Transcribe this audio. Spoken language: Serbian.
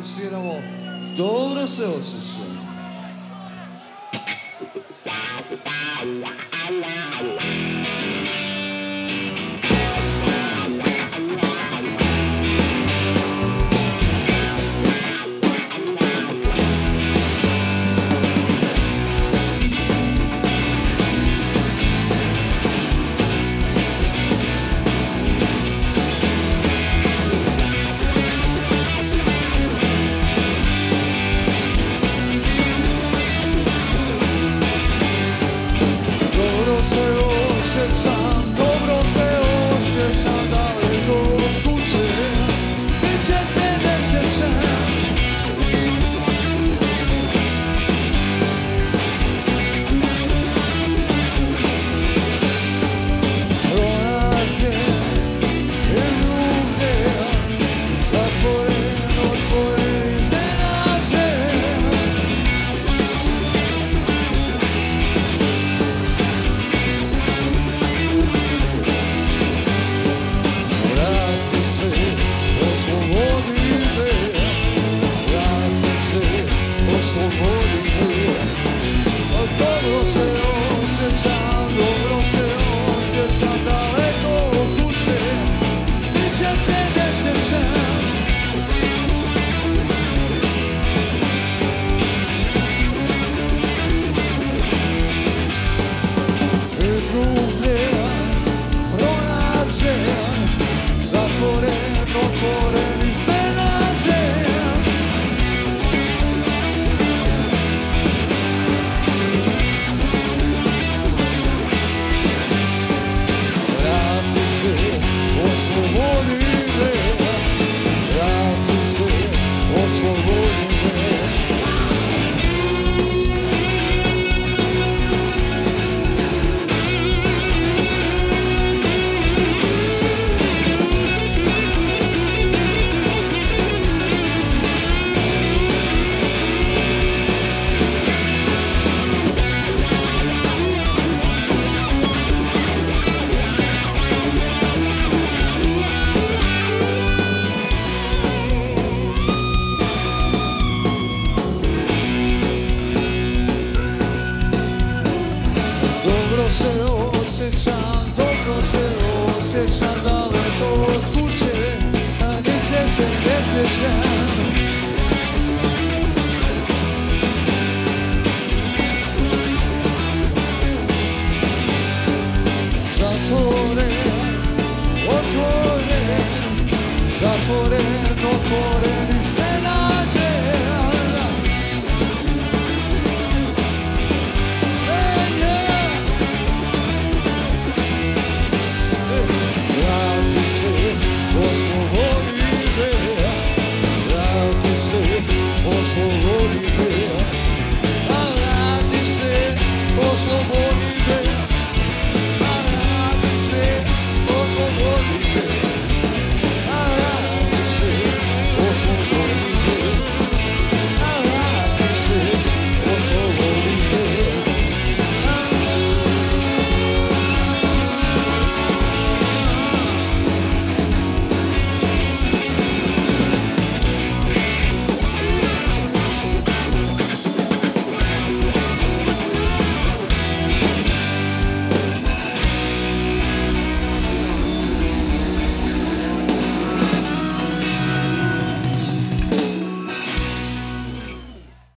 i sviramo Dobro se osjećam. Dobro se osjećam daleko od kuće, ničeg se ne sjećam. Pronađem jednu gdje zatvoren, otvoren, iznenađen. Dobro se osjećam daleko od kuće, ničeg se ne sjećam. Izgubljen, pronađen, zatvoren, otvoren, iznenađen. Dobro se osjećam daleko od kuće, a ničeg se ne sjećam.